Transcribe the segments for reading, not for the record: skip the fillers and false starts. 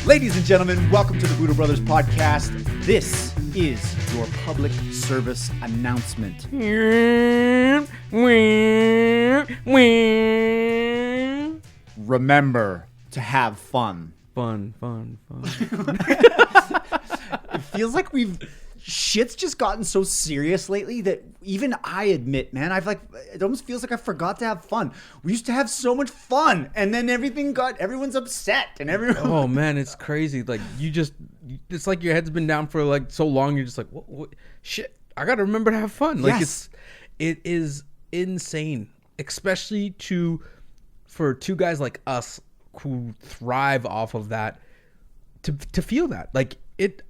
Ladies and gentlemen, welcome to the Budo Brothers podcast. This is your public service announcement. Remember to have fun. Fun. It feels like shit's just gotten so serious lately that even I admit, man, it almost feels like I forgot to have fun. We used to have so much fun, and then everyone's upset, and everyone. Oh man, it's crazy. Like it's like your head's been down for like so long. You're just like, what? Shit, I gotta remember to have fun. Like Yes. it is insane, especially for two guys like us who thrive off of that. To feel that, like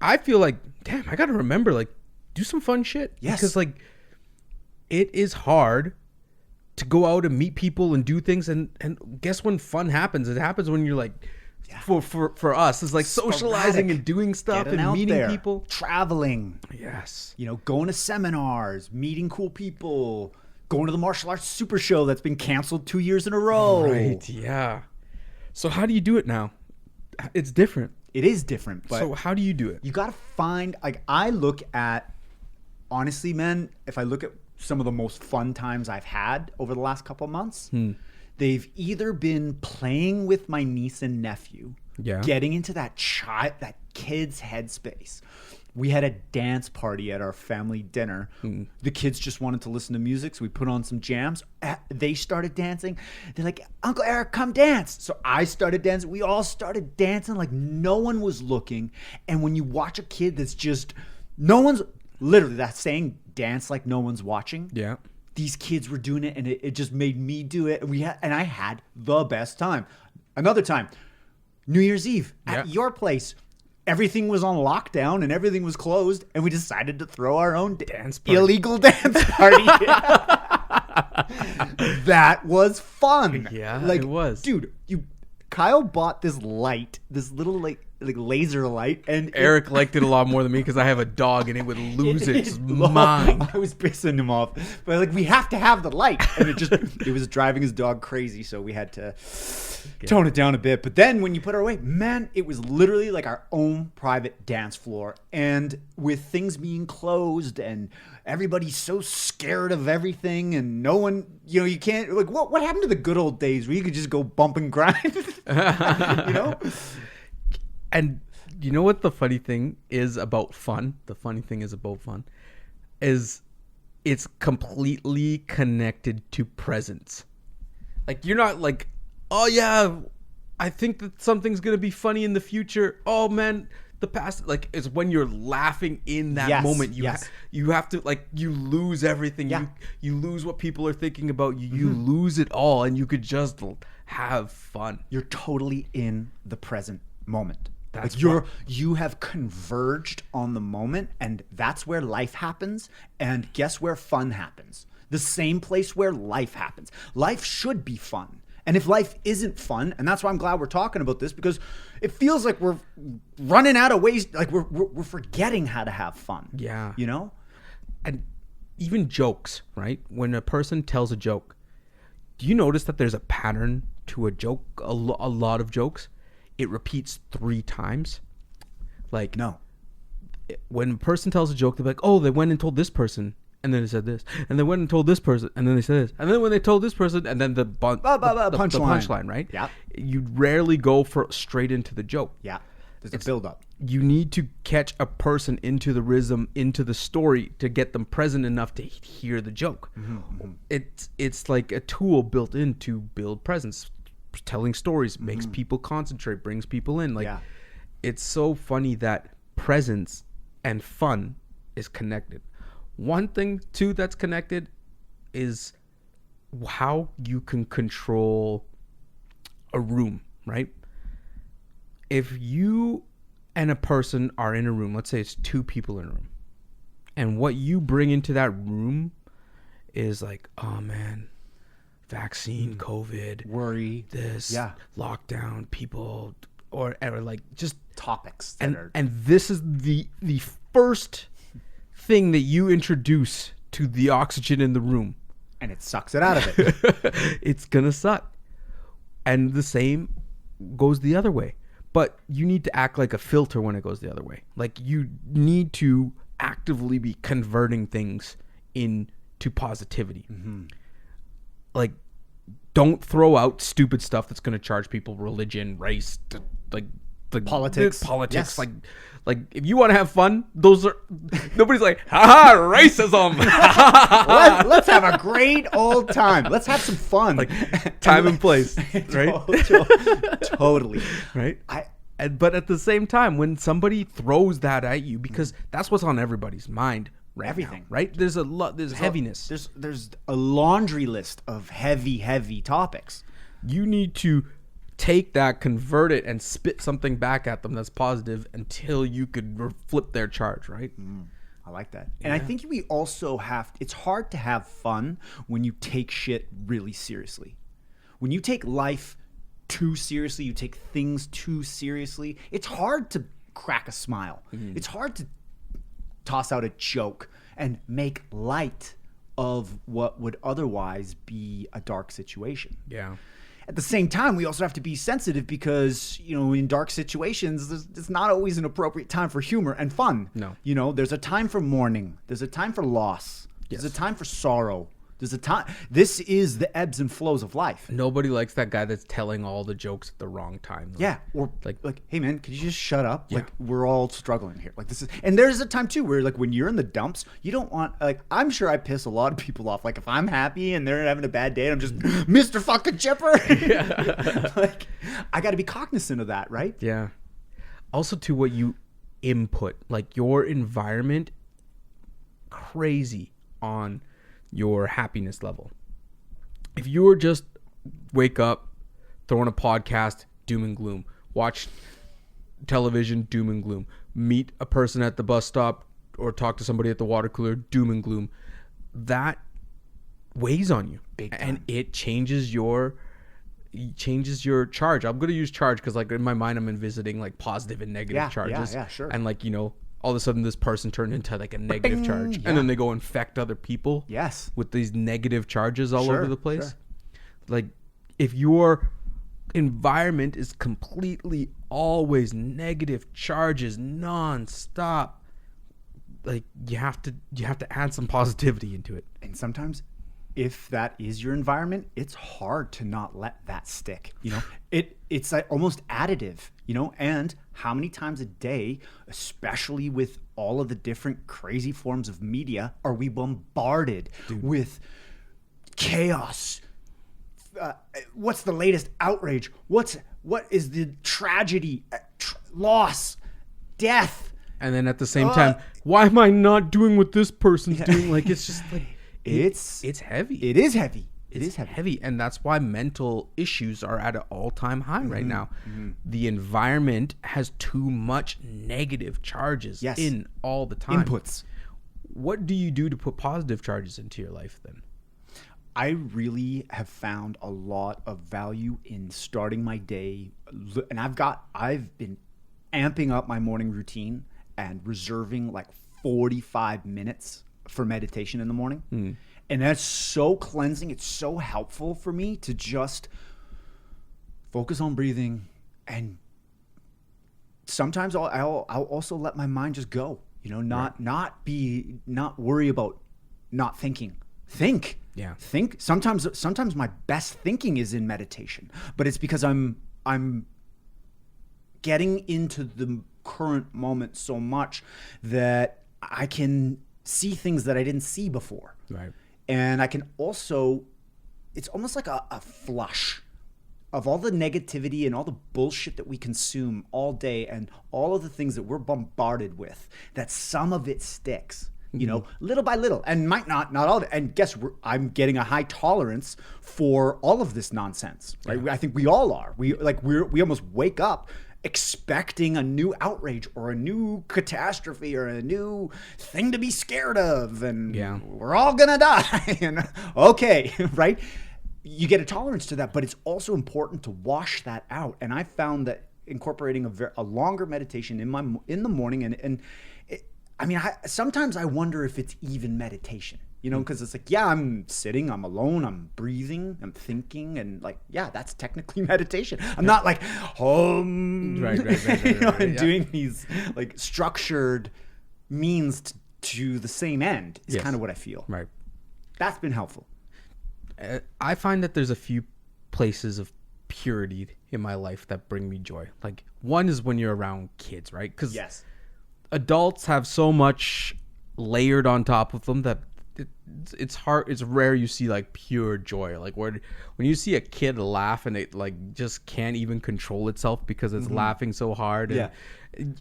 I feel like, damn, I gotta remember, like, do some fun shit. Yes. Because like, it is hard to go out and meet people and do things, and guess when fun happens? It happens when you're like, for us, it's like socializing and doing stuff and meeting people, traveling. Yes. Going to seminars, meeting cool people, going to the martial arts super show that's been canceled 2 years in a row. Right. Yeah. So how do you do it now? It's different. It is different, but so how do you do it? you gotta find, like, I look at, honestly, man, if I look at some of the most fun times I've had over the last couple of months, they've either been playing with my niece and nephew, getting into that kid's headspace. We had a dance party at our family dinner. The kids just wanted to listen to music, so we put on some jams. They started dancing. They're like, Uncle Eric, come dance. So I started dancing. We all started dancing like no one was looking. And when you watch a kid that's just, no one's, literally, that saying, dance like no one's watching. Yeah. These kids were doing it, and it just made me do it. And I had the best time. Another time, New Year's Eve at your place. Everything was on lockdown and everything was closed, and we decided to throw our own illegal dance party. That was fun. Yeah, like, it was. Dude, Kyle bought this little like laser light, and Eric liked it a lot more than me because I have a dog and it would lose its mind. I was pissing him off, but like, we have to have the light, and it was driving his dog crazy, so we had to tone it down a bit. But then when you put it away, man, it was literally like our own private dance floor. And with things being closed and everybody's so scared of everything, and no one, you can't, like, what happened to the good old days where you could just go bump and grind? And you know what the funny thing is about fun? The funny thing is about fun is it's completely connected to presence. Like, you're not like, oh yeah, I think that something's going to be funny in the future. Oh man, the past, like, it's when you're laughing in that moment. You have to, like, you lose everything. Yeah. You lose what people are thinking about you. You lose it all, and you could just have fun. You're totally in the present moment. That's like, you have converged on the moment, and that's where life happens. And guess where fun happens? The same place where life happens. Life should be fun. And if life isn't fun, and that's why I'm glad we're talking about this, because it feels like we're running out of ways, like we're forgetting how to have fun. Yeah. And even jokes, right? When a person tells a joke, do you notice that there's a pattern to a joke? A lot of jokes, it repeats 3 times. Like, no. When a person tells a joke, they're like, oh, they went and told this person, and then they said this, and they went and told this person, and then they said this, and then when they told this person, and then the punchline, right? Yeah. You rarely go straight into the joke. Yeah. There's a build up. You need to catch a person into the rhythm, into the story, to get them present enough to hear the joke. It's like a tool built in to build presence. Telling stories makes people concentrate, brings people in. Like, it's so funny that presence and fun is connected. One thing too that's connected is how you can control a room, right? If you and a person are in a room, let's say it's 2 people in a room, and what you bring into that room is like, oh man, vaccine, COVID, worry, this, lockdown, people, or like just topics. And this is the first thing that you introduce to the oxygen in the room. And it sucks it out of it. It's going to suck. And the same goes the other way. but you need to act like a filter when it goes the other way. Like you need to actively be converting things into positivity. Like, don't throw out stupid stuff that's going to charge people religion, race, like Politics. Yes. Like if you want to have fun, those are nobody's like, haha, racism. Let's have a great old time. Let's have some fun. Like time and place, right? Totally. Right. But at the same time, when somebody throws that at you, because that's what's on everybody's mind. Everything, right? There's a lot. There's heaviness. There's a laundry list of heavy topics. You need to take that, convert it, and spit something back at them that's positive until you could flip their charge, right? I like that. And I think we also it's hard to have fun when you take shit really seriously. When you take life too seriously, you take things too seriously, it's hard to crack a smile. It's hard to toss out a joke and make light of what would otherwise be a dark situation. Yeah. At the same time, we also have to be sensitive because, in dark situations, it's not always an appropriate time for humor and fun. No. There's a time for mourning. There's a time for loss. There's a time for sorrow. There's a time. This is the ebbs and flows of life. Nobody likes that guy that's telling all the jokes at the wrong time, though. Yeah. Or like, hey man, could you just shut up? Yeah. Like, we're all struggling here. Like, this is, and there's a time too where, like, when you're in the dumps, you don't want, like, I'm sure I piss a lot of people off. Like, if I'm happy and they're having a bad day, and I'm just Mr. fucking Chipper. Like, I got to be cognizant of that, right? Yeah. Also, to what you input, like your environment, crazy on your happiness level. If you were just wake up, throw on a podcast, doom and gloom, watch television, doom and gloom, meet a person at the bus stop or talk to somebody at the water cooler, doom and gloom, that weighs on you. Big time. And it changes your charge. I'm going to use charge because, like, in my mind I'm envisioning like positive and negative charges. Yeah, sure. And, like, all of a sudden this person turned into like a negative charge, and then they go infect other people with these negative charges all over the place. Like, if your environment is completely always negative charges nonstop, like, you have to add some positivity into it. And sometimes, if that is your environment, it's hard to not let that stick. It's like almost additive. And how many times a day, especially with all of the different crazy forms of media, are we bombarded with chaos? What's the latest outrage? What is the tragedy, loss, death? And then at the same time, why am I not doing what this person's doing? Like, it's just like it's heavy. It is heavy. It is heavy, and that's why mental issues are at an all-time high right now. The environment has too much negative charges in all the time. Inputs. What do you do to put positive charges into your life then? I really have found a lot of value in starting my day, and I've been amping up my morning routine and reserving like 45 minutes for meditation in the morning. And that's so cleansing. It's so helpful for me to just focus on breathing. And sometimes I'll also let my mind just go, not worry about not thinking. Think. Yeah. Think. Sometimes my best thinking is in meditation, but it's because I'm getting into the current moment so much that I can see things that I didn't see before. Right. And I can also, it's almost like a flush of all the negativity and all the bullshit that we consume all day and all of the things that we're bombarded with, that some of it sticks, little by little, and might not all of it. And guess I'm getting a high tolerance for all of this nonsense, right? I think we all are. We almost wake up expecting a new outrage or a new catastrophe or a new thing to be scared of, and we're all gonna die. And okay, right? You get a tolerance to that, but it's also important to wash that out. And I found that incorporating a longer meditation in the morning, sometimes I wonder if it's even meditation. You know, because it's like, yeah, I'm sitting, I'm alone, I'm breathing, I'm thinking, and like, yeah, that's technically meditation. I'm not like, and doing these like structured means to the same end. Is kind of what I feel. Right. That's been helpful. I find that there's a few places of purity in my life that bring me joy. Like, one is when you're around kids, right? Because adults have so much layered on top of them that it's hard. It's rare you see like pure joy. Like when you see a kid laugh and it like just can't even control itself because it's laughing so hard. And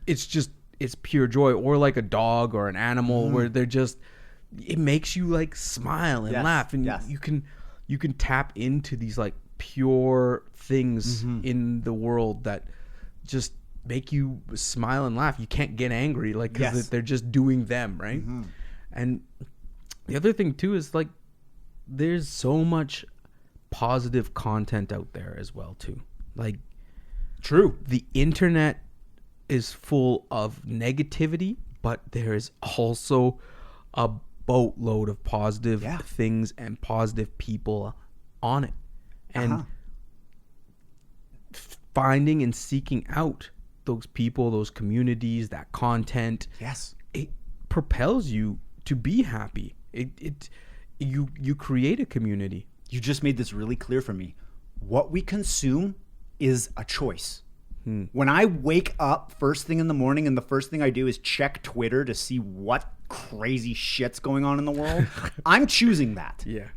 it's pure joy. Or like a dog or an animal where they're just, it makes you like smile and laugh, and you can tap into these like pure things in the world that just make you smile and laugh. You can't get angry, like, because they're just doing them, right? And the other thing too is like there's so much positive content out there as well too. Like, true, the internet is full of negativity, but there is also a boatload of positive things and positive people on it. And finding and seeking out those people, those communities, that content, it propels you to be happy. You create a community. You just made this really clear for me. What we consume is a choice. When I wake up first thing in the morning and the first thing I do is check Twitter to see what crazy shit's going on in the world, I'm choosing that. Yeah.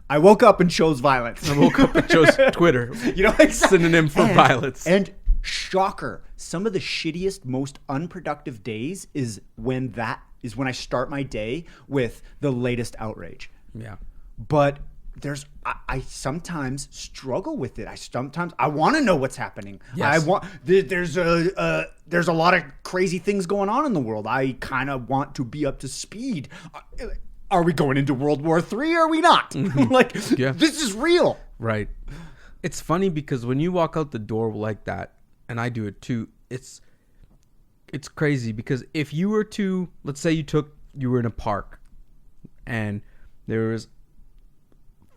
I woke up and chose violence. I woke up and chose Twitter. You know, synonym for violence. And shocker, some of the shittiest, most unproductive days is when I start my day with the latest outrage. Yeah. But I sometimes struggle with it. I want to know what's happening. Yes. There's a lot of crazy things going on in the world. I kind of want to be up to speed. Are we going into World War III? Or are we not? This is real. Right. It's funny because when you walk out the door like that, and I do it too, it's crazy because if you were to, let's say you were in a park and there was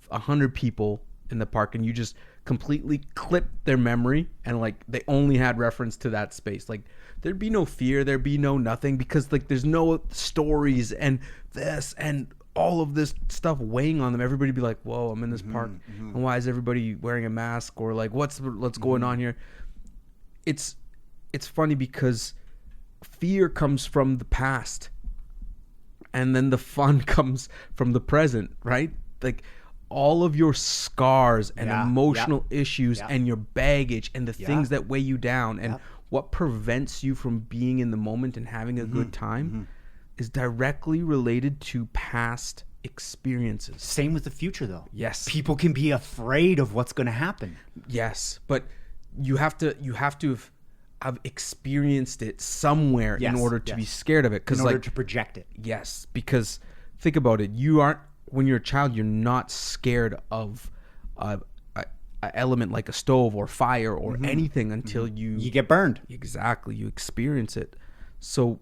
100 people in the park and you just completely clipped their memory and like they only had reference to that space, like there'd be no fear, there'd be no nothing, because like there's no stories and this and all of this stuff weighing on them. Everybody'd be like, whoa, I'm in this park and why is everybody wearing a mask, or like what's going on here? It's funny because fear comes from the past and then the fun comes from the present, right? Like all of your scars and emotional issues and your baggage and the things that weigh you down and what prevents you from being in the moment and having a good time is directly related to past experiences. Same with the future though. Yes. People can be afraid of what's going to happen. Yes, but you have to have experienced it somewhere in order to be scared of it. In order to project it. Yes, because think about it. When you're a child, you're not scared of an element like a stove or fire or anything until you get burned. Exactly. You experience it. So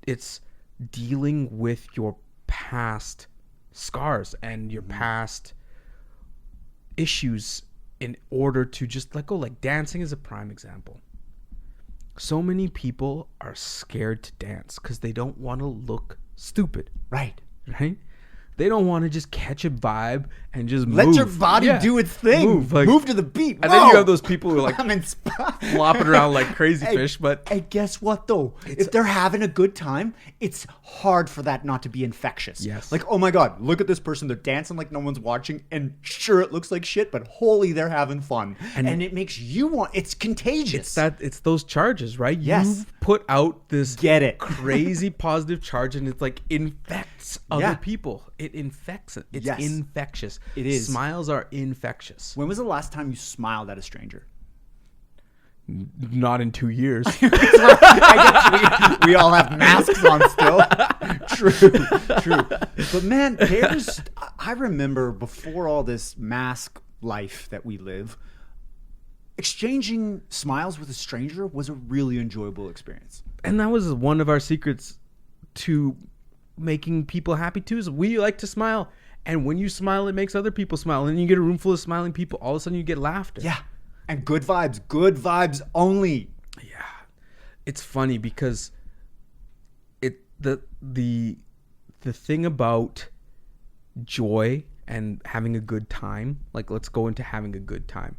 it's dealing with your past scars and your past issues in order to just let go. Like dancing is a prime example. So many people are scared to dance because they don't want to look stupid. Right. They don't want to just catch a vibe and just move. Let your body do its thing. Move to the beat. And then you have those people who are like flopping around like crazy fish. But and guess what though? If they're having a good time, it's hard for that not to be infectious. Yes. Like, oh my God, look at this person. They're dancing like no one's watching. And sure, it looks like shit, but holy, they're having fun. And it makes you want, it's contagious. It's those charges, right? Yes. You put out this crazy positive charge and it's like infects other people. It infects it. It's infectious. It is. Smiles are infectious. When was the last time you smiled at a stranger? Not in 2 years. I guess we all have masks on still. True. But man, I remember before all this mask life that we live, exchanging smiles with a stranger was a really enjoyable experience. And that was one of our secrets to making people happy too. So we like to smile. And when you smile, it makes other people smile. And then you get a room full of smiling people. All of a sudden you get laughter. Yeah. And good vibes only. Yeah. It's funny because the thing about joy and having a good time, like let's go into having a good time.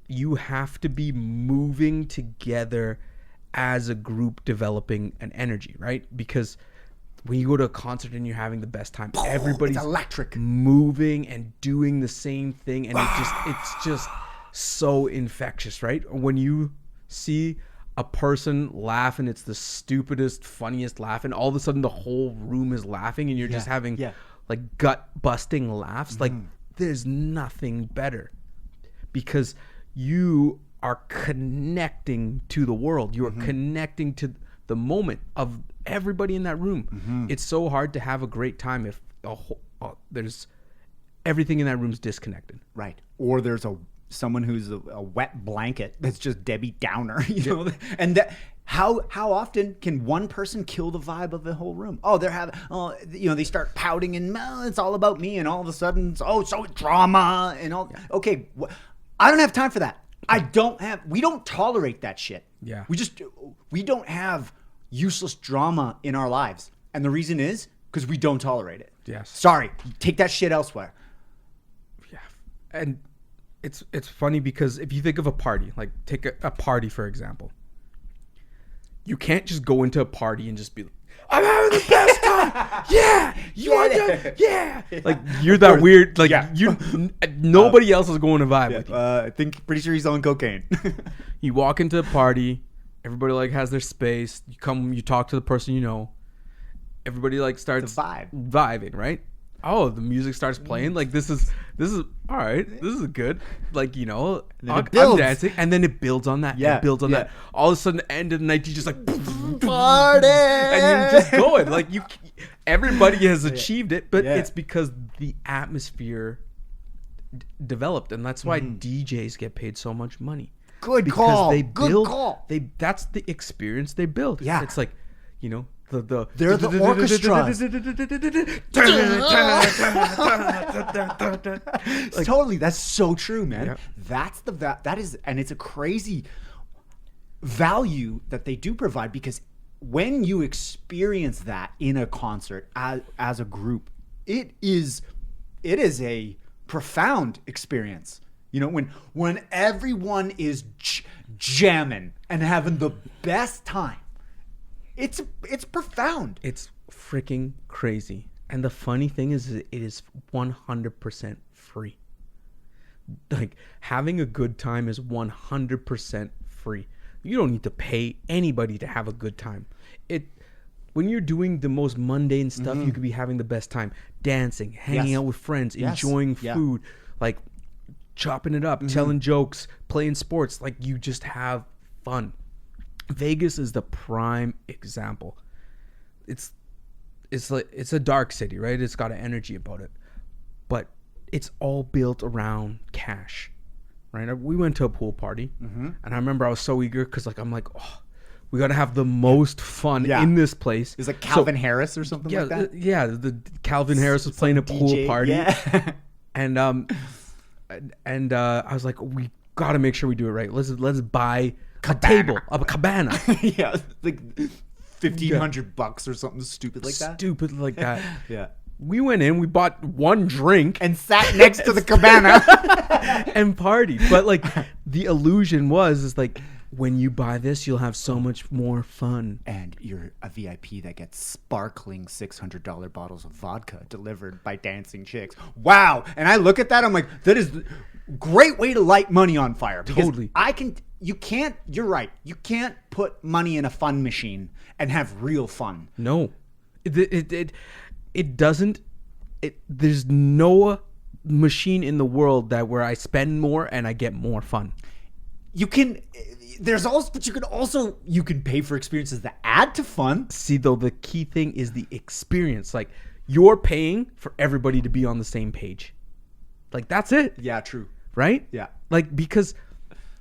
You have to be moving together as a group, developing an energy, right? Because when you go to a concert and you're having the best time, everybody's it's electric, moving and doing the same thing, and it's just so infectious, right? When you see a person laugh and it's the stupidest, funniest laugh, and all of a sudden the whole room is laughing, and you're just having like gut busting laughs. Like there's nothing better, because you are connecting to the world. You are connecting to the moment of everybody in that room. It's so hard to have a great time if there's everything in that room is disconnected. Right. Or there's someone who's a wet blanket that's just Debbie Downer, you know? And that how often can one person kill the vibe of the whole room? Oh, they start pouting and it's all about me, and all of a sudden so drama and all. Okay, I don't have time for that. We don't tolerate that shit. Yeah. We don't have useless drama in our lives. And the reason is because we don't tolerate it. Yes. Sorry. Take that shit elsewhere. Yeah. And it's funny because if you think of a party, like take a party, for example, you can't just go into a party and just be like, I'm having the best time. Yeah. You want to? Yeah. Like you're that weird. Like nobody else is going to vibe with you. I think pretty sure he's on cocaine. You walk into a party. Everybody like has their space. You talk to the person you know. Everybody like starts vibing, right? Oh, the music starts playing. Like this is all right. This is good. Like, you know, I'm dancing, and then it builds on that. Yeah, it builds on that. All of a sudden, the end of the night, you just like party, and you're just going. Like everybody has achieved it, but it's because the atmosphere developed, and that's why DJs get paid so much money. Good call. Good call. That's the experience they build. Yeah, it's like, you know. They're the orchestras. Totally, that's so true, man. Yeah. That's that is, and it's a crazy value that they do provide, because when you experience that in a concert as a group, it is a profound experience. You know, when everyone is jamming and having the best time. It's profound. It's freaking crazy. And the funny thing is it is 100% free. Like having a good time is 100% free. You don't need to pay anybody to have a good time. When you're doing the most mundane stuff, you could be having the best time. Dancing, hanging out with friends, enjoying food, like chopping it up, telling jokes, playing sports. Like you just have fun. Vegas is the prime example. It's a dark city, right? It's got an energy about it, but it's all built around cash, right? We went to a pool party, and I remember I was so eager because I'm like, oh, we got to have the most fun in this place. Is it Calvin Harris or something like that? The Calvin Harris was playing a pool DJ party, and I was like, we got to make sure we do it right. Let's buy a table, a cabana. Yeah, like $1,500 or something stupid like that. Yeah. We went in, we bought one drink and sat next to the cabana and partied. But like the illusion is like, when you buy this, you'll have so much more fun. And you're a VIP that gets sparkling $600 bottles of vodka delivered by dancing chicks. Wow. And I look at that, I'm like, that is a great way to light money on fire. Because totally. You're right. You can't put money in a fun machine and have real fun. No. It doesn't. There's no machine in the world where I spend more and I get more fun. You can. But you can pay for experiences that add to fun. See, though, the key thing is the experience. Like you're paying for everybody to be on the same page. Like that's it. Yeah, true. Right? Yeah. Like because,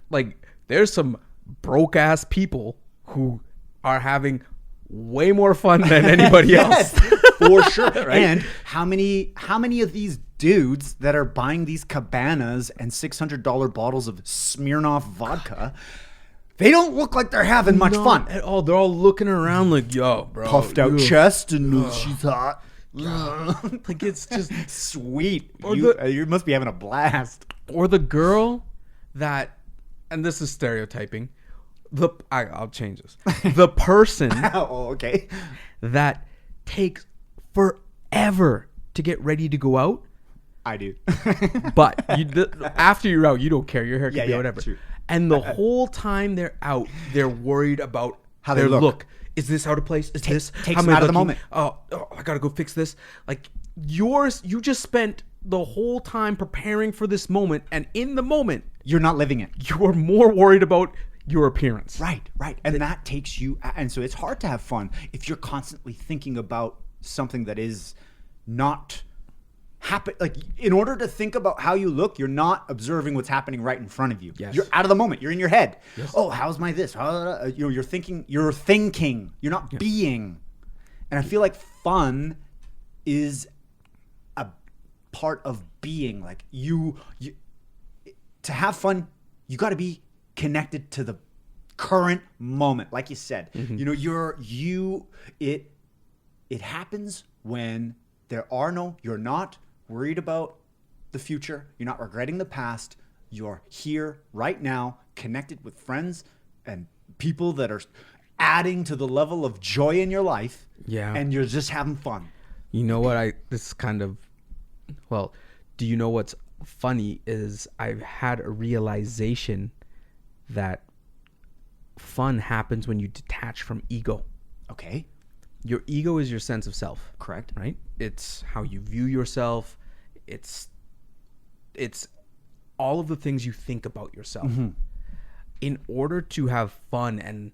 like, there's some broke ass people who are having way more fun than anybody else. For sure. Right? And how many of these dudes that are buying these cabanas and $600 bottles of Smirnoff vodka, they don't look like they're having much fun at all. They're all looking around like, yo, bro, puffed out chest and she's hot. Like, it's just sweet. You must be having a blast. Or the girl that, and this is stereotyping, I'll change this. The person okay, that takes forever to get ready to go out. I do. But after you're out, you don't care. Your hair can be whatever. True. And the whole time they're out, they're worried about how their they look. Is this out of place? Is this takes them out of the moment? Oh, I gotta go fix this. Like you just spent the whole time preparing for this moment, and in the moment, you're not living it. You're more worried about your appearance. Right. And that takes you, and so it's hard to have fun if you're constantly thinking about something that is not happen. Like, in order to think about how you look, you're not observing what's happening right in front of you. Yes. You're out of the moment. You're in your head. Yes. Oh, how's my this? You're thinking. You're thinking. You're not being. And I feel like fun is a part of being. Like you to have fun, you got to be connected to the current moment. Like you said, it happens when you're not worried about the future. You're not regretting the past. You're here right now, connected with friends and people that are adding to the level of joy in your life. Yeah. And you're just having fun. You know what? Do you know what's funny is I've had a realization that fun happens when you detach from ego. Okay. Your ego is your sense of self. Correct. Right? It's how you view yourself. It's all of the things you think about yourself. Mm-hmm. In order to have fun and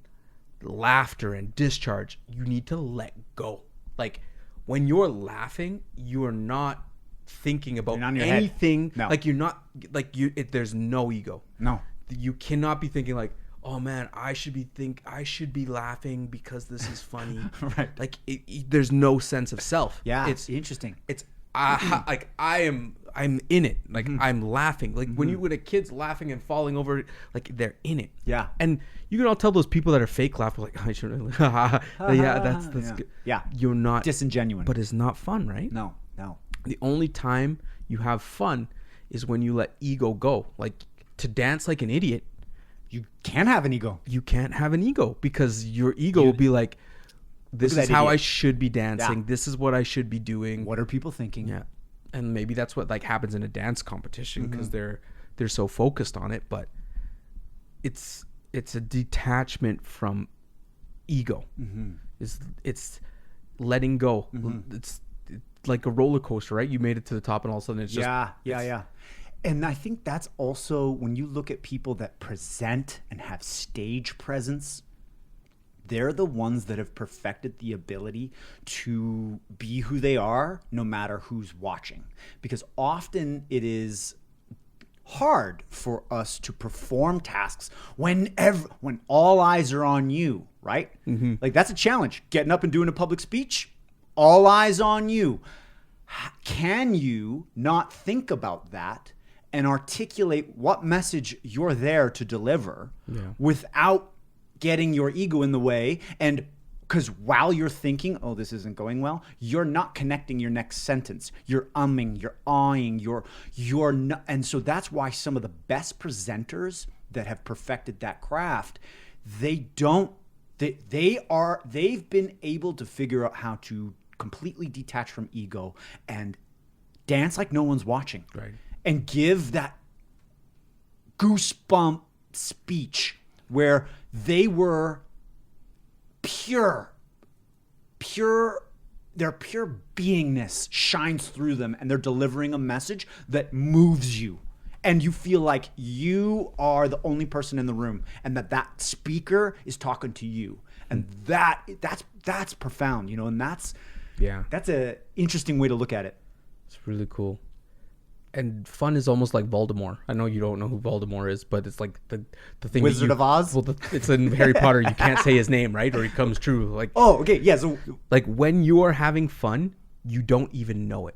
laughter and discharge, you need to let go. Like, when you're laughing, you are not thinking about anything. No. Like, you're not, like, there's no ego. No. You cannot be thinking like, oh man, I should be laughing because this is funny. Right. Like, there's no sense of self. Yeah. It's interesting. It's like I'm in it. Like, I'm laughing. Like, when a kid's laughing and falling over, like, they're in it. Yeah. And you can all tell those people that are fake laughing, like, I shouldn't. Yeah, that's good. Yeah. You're not disingenuous. But it's not fun, right? No. The only time you have fun is when you let ego go. Like, to dance like an idiot, you can't have an ego. You can't have an ego because your ego will be like, this is how I should be dancing. Yeah. This is what I should be doing. What are people thinking? Yeah. And maybe that's what like happens in a dance competition because they're so focused on it, but it's a detachment from ego. Mm-hmm. It's letting go. Mm-hmm. It's like a roller coaster, right? You made it to the top and all of a sudden it's just yeah. And I think that's also when you look at people that present and have stage presence, they're the ones that have perfected the ability to be who they are no matter who's watching. Because often it is hard for us to perform tasks when all eyes are on you, right? Mm-hmm. Like, that's a challenge. Getting up and doing a public speech, all eyes on you. Can you not think about that and articulate what message you're there to deliver without getting your ego in the way? And because while you're thinking, oh, this isn't going well, you're not connecting your next sentence. You're umming, you're awing, you're not. And so that's why some of the best presenters that have perfected that craft, they've been able to figure out how to completely detach from ego and dance like no one's watching. Right. And give that goosebump speech where they were pure, their pure beingness shines through them and they're delivering a message that moves you. And you feel like you are the only person in the room and that speaker is talking to you. And that's profound, and that's an interesting way to look at it. It's really cool. And fun is almost like Voldemort. I know you don't know who Voldemort is, but it's like the thing. Wizard of Oz? Well, it's in Harry Potter. You can't say his name, right? Or he comes true. Like, oh, okay. Yeah. So, like when you are having fun, you don't even know it.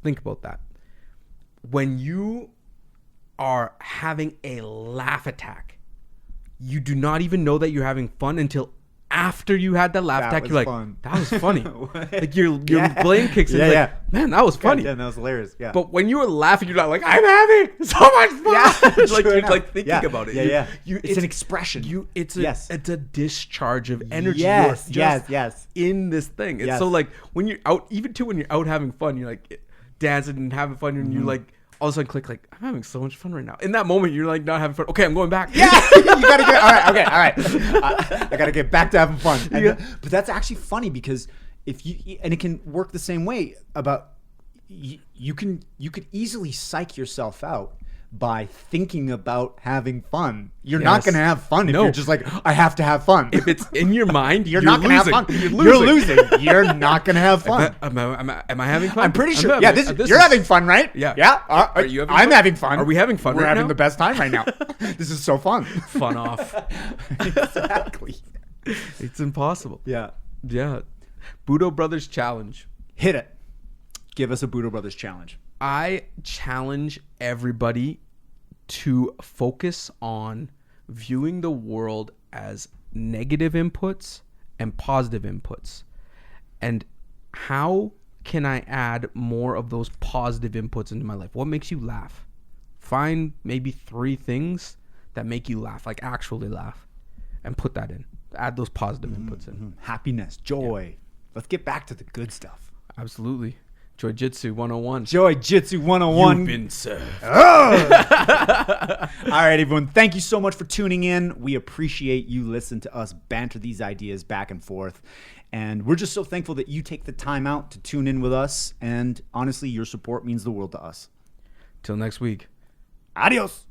Think about that. When you are having a laugh attack, you do not even know that you're having fun until after you had that laugh attack. You're like, fun. that was funny. Like your brain kicks in. Like, man, that was funny. Yeah, that was hilarious. Yeah. But when you were laughing, you're not like, I'm having so much fun. Yeah, like you're like thinking about it. Yeah, You, it's an expression. It's a discharge of energy. Yes, You're yes. in this thing. And so like when you're out, even too when you're out having fun, you're like dancing and having fun, and you like all of a sudden click like, I'm having so much fun right now. In that moment, you're like not having fun. Okay, I'm going back. Yeah, you gotta get all right. I gotta get back to having fun. But that's actually funny because if you and it can work the same way about you could easily psych yourself out by thinking about having fun. You're not going to have fun if you're just like, I have to have fun. If it's in your mind, you're not going to have fun. You're losing. You're not going to have fun. Am I having fun? I'm pretty sure. You're having fun, right? Yeah. Yeah. Are you having fun? I'm having fun. Are we having fun We're right having now? the best time right now. This is so fun. Fun off. Exactly. It's impossible. Yeah. Yeah. Budo Brothers Challenge. Hit it. Give us a Budo Brothers challenge. I challenge everybody to focus on viewing the world as negative inputs and positive inputs. And how can I add more of those positive inputs into my life? What makes you laugh? Find maybe 3 things that make you laugh, like actually laugh, and put that in. Add those positive inputs in. Happiness, joy. Yeah. Let's get back to the good stuff. Absolutely. Joy Jitsu 101. Joy Jitsu 101. You've been served. Oh! All right, everyone. Thank you so much for tuning in. We appreciate you listening to us banter these ideas back and forth. And we're just so thankful that you take the time out to tune in with us. And honestly, your support means the world to us. Till next week. Adios.